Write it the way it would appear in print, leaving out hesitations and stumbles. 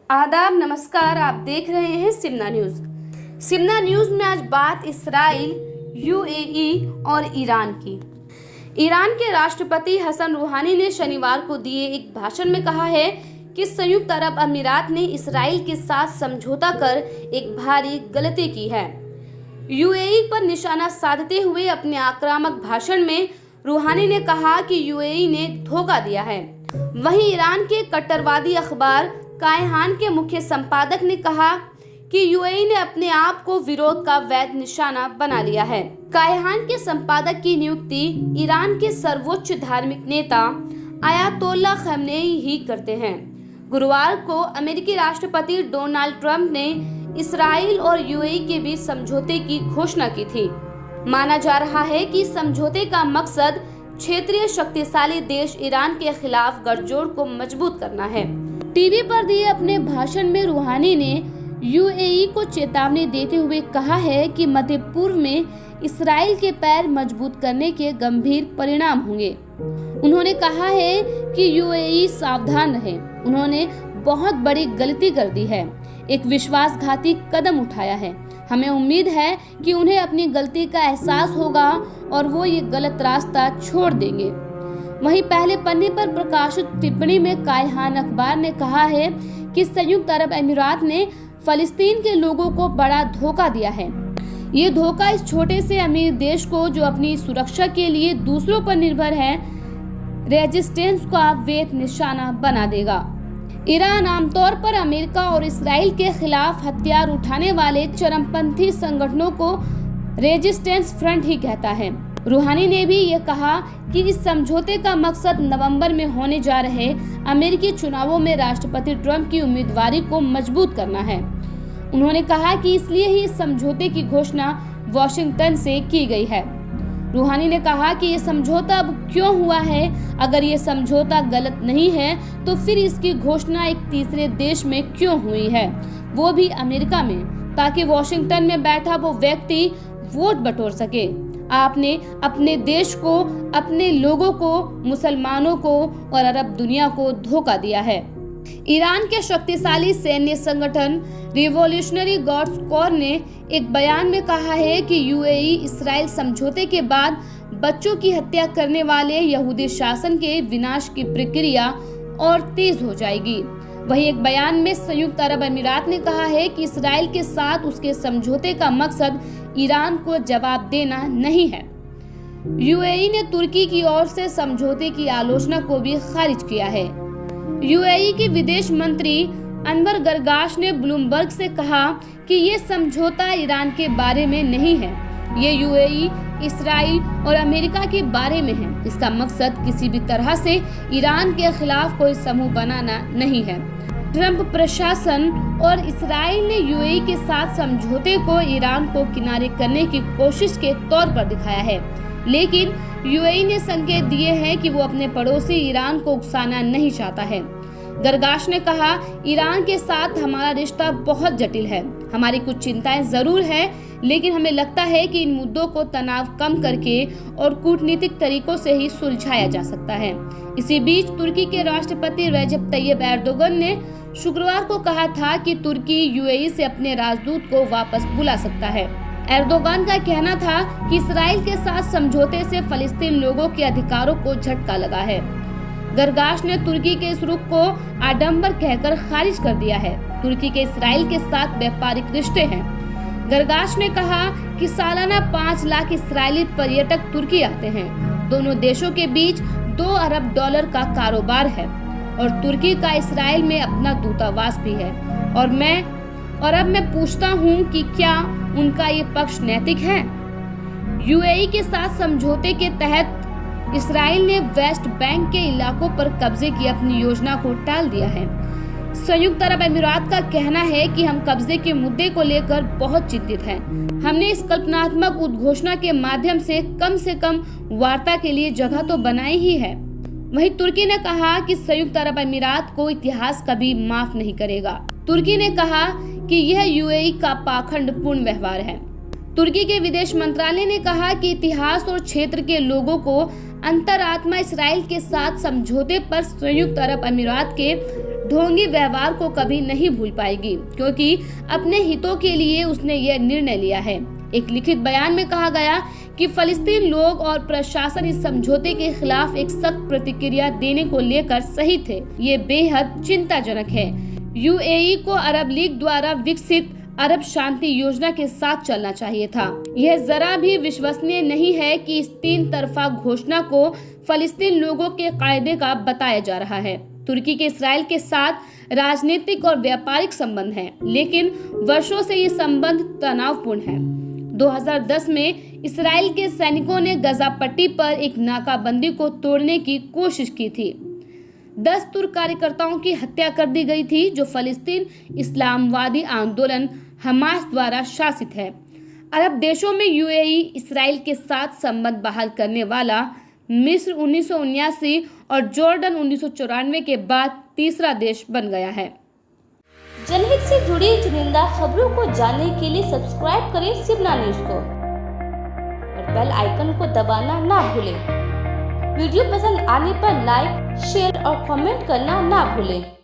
आदाब, नमस्कार। आप देख रहे हैं सिमना न्यूज। सिमना न्यूज में आज बात इसराइल, यूएई और ईरान की। ईरान के राष्ट्रपति हसन रूहानी ने शनिवार को दिए एक भाषण में कहा है कि संयुक्त अरब अमीरात ने इसराइल के साथ समझौता कर एक भारी गलती की है। यूएई पर निशाना साधते हुए अपने आक्रामक भाषण में रूहानी ने कहा कि यूएई ने धोखा दिया है। वहीं ईरान के कट्टरवादी अखबार कायहान के मुख्य संपादक ने कहा कि यूएई ने अपने आप को विरोध का वैध निशाना बना लिया है। कायहान के संपादक की नियुक्ति ईरान के सर्वोच्च धार्मिक नेता आयतोल्ला खमेनी ही करते हैं। गुरुवार को अमेरिकी राष्ट्रपति डोनाल्ड ट्रंप ने इसराइल और यूएई के बीच समझौते की घोषणा की थी। माना जा रहा है कि समझौते का मकसद क्षेत्रीय शक्तिशाली देश ईरान के खिलाफ गठजोड़ को मजबूत करना है। टीवी पर दिए अपने भाषण में रूहानी ने यूएई को चेतावनी देते हुए कहा है कि मध्य पूर्व में इसराइल के पैर मजबूत करने के गंभीर परिणाम होंगे। उन्होंने कहा है कि यूएई सावधान रहे, उन्होंने बहुत बड़ी गलती कर दी है, एक विश्वासघाती कदम उठाया है। हमें उम्मीद है कि उन्हें अपनी गलती का एहसास होगा और वो ये गलत रास्ता छोड़ देंगे। वहीं पहले पन्ने पर प्रकाशित टिप्पणी में कायहान अखबार ने कहा है कि संयुक्त अरब अमीरात ने फलस्तीन के लोगों को बड़ा धोखा दिया है। ये धोखा इस छोटे से अमीर देश को, जो अपनी सुरक्षा के लिए दूसरों पर निर्भर है, रेजिस्टेंस का वैध निशाना बना देगा। ईरान आमतौर पर अमेरिका और इसराइल के खिलाफ हथियार उठाने वाले चरमपंथी संगठनों को रेजिस्टेंस फ्रंट ही कहता है। रूहानी ने भी ये कहा कि इस समझौते का मकसद नवंबर में होने जा रहे अमेरिकी चुनावों में राष्ट्रपति ट्रंप की उम्मीदवारी को मजबूत करना है। उन्होंने कहा कि इसलिए ही इस समझौते की घोषणा वॉशिंगटन से की गई है। रूहानी ने कहा कि ये समझौता अब क्यों हुआ है। अगर ये समझौता गलत नहीं है तो फिर इसकी घोषणा एक तीसरे देश में क्यों हुई है, वो भी अमेरिका में, ताकि वॉशिंगटन में बैठा वो व्यक्ति वोट बटोर सके। आपने अपने देश को, अपने लोगों को, मुसलमानों को और अरब दुनिया को धोखा दिया है। ईरान के शक्तिशाली सैन्य संगठन रिवॉल्यूशनरी गार्ड्स कोर ने एक बयान में कहा है कि यूएई इसराइल समझौते के बाद बच्चों की हत्या करने वाले यहूदी शासन के विनाश की प्रक्रिया और तेज हो जाएगी। वहीं एक बयान में संयुक्त अरब अमीरात ने कहा है कि इसराइल के साथ उसके समझौते का मकसद ईरान को जवाब देना नहीं है। यूएई ने तुर्की की ओर से समझौते की आलोचना को भी खारिज किया है। यूएई के विदेश मंत्री अनवर गर्गाश ने ब्लूमबर्ग से कहा कि ये समझौता ईरान के बारे में नहीं है, ये यूएई, इसराइल और अमेरिका के बारे में है। इसका मकसद किसी भी तरह से ईरान के खिलाफ कोई समूह बनाना नहीं है। ट्रंप प्रशासन और इसराइल ने यूएई के साथ समझौते को ईरान को किनारे करने की कोशिश के तौर पर दिखाया है, लेकिन यूएई ने संकेत दिए हैं कि वो अपने पड़ोसी ईरान को उकसाना नहीं चाहता है। गर्गाश ने कहा, ईरान के साथ हमारा रिश्ता बहुत जटिल है, हमारी कुछ चिंताएं जरूर है, लेकिन हमें लगता है कि इन मुद्दों को तनाव कम करके और कूटनीतिक तरीकों से ही सुलझाया जा सकता है। इसी बीच तुर्की के राष्ट्रपति रजब तैयब एर्दोगन ने शुक्रवार को कहा था कि तुर्की यूएई से अपने राजदूत को वापस बुला सकता है। एर्दोगन का कहना था कि इसराइल के साथ समझौते से फलस्तीन लोगों के अधिकारों को झटका लगा है। गर्गाश ने तुर्की के इस रुख को आडंबर कहकर खारिज कर दिया है। तुर्की के इसराइल के साथ व्यापारिक रिश्ते हैं। गर्गाश ने कहा कि सालाना 5 लाख इसराइली पर्यटक तुर्की आते हैं। दोनों देशों के बीच $2 अरब का कारोबार है और तुर्की का इसराइल में अपना दूतावास भी है। और अब मैं पूछता हूँ कि क्या उनका ये पक्ष नैतिक है? यूएई के साथ समझौते के तहत इसराइल ने वेस्ट बैंक के इलाकों पर कब्जे की अपनी योजना को टाल दिया है। संयुक्त अरब अमीरात का कहना है कि हम कब्जे के मुद्दे को लेकर बहुत चिंतित हैं। हमने इस कल्पनात्मक उद्घोषणा के माध्यम से कम वार्ता के लिए जगह तो बनाई ही है। वहीं तुर्की ने कहा कि संयुक्त अरब अमीरात को इतिहास कभी माफ नहीं करेगा। तुर्की ने कहा कि यह यूएई का पाखंडपूर्ण व्यवहार है। तुर्की के विदेश मंत्रालय ने कहा कि इतिहास और क्षेत्र के लोगों को अंतरात्मा इसराइल के साथ समझौते पर संयुक्त अरब अमीरात के ढोंगी व्यवहार को कभी नहीं भूल पाएगी, क्योंकि अपने हितों के लिए उसने यह निर्णय लिया है। एक लिखित बयान में कहा गया कि फलस्तीन लोग और प्रशासन इस समझौते के खिलाफ एक सख्त प्रतिक्रिया देने को लेकर सही थे। ये बेहद चिंताजनक है। यूएई को अरब लीग द्वारा विकसित अरब शांति योजना के साथ चलना चाहिए था। यह जरा भी विश्वसनीय नहीं है कि इस 3 तरफा घोषणा को फलस्तीन लोगों के कायदे का बताया जा रहा है। तुर्की के इस्राएल के साथ राजनीतिक और व्यापारिक संबंध हैं, लेकिन वर्षों से ये संबंध तनावपूर्ण है। 2010 में इस्राएल के सैनिकों ने गजा पट्टी पर एक नाकाबंदी को तोड़ने की कोशिश की थी। 10 तुर्क कार्यकर्ताओं की हत्या कर दी गई थी, जो फलस्तीन इस्लामवादी आंदोलन हमास द्वारा शासित है। अरब देशों में यूएई इस्राएल के साथ संबंध बहाल करने वाला मिस्र 1979 और जॉर्डन 1994 के बाद तीसरा देश बन गया है। जनहित से जुड़ी चुनिंदा खबरों को जानने के लिए सब्सक्राइब करें सिमना न्यूज को और बेल आइकन को दबाना ना भूलें। वीडियो पसंद आने पर लाइक, शेयर और कमेंट करना ना भूलें।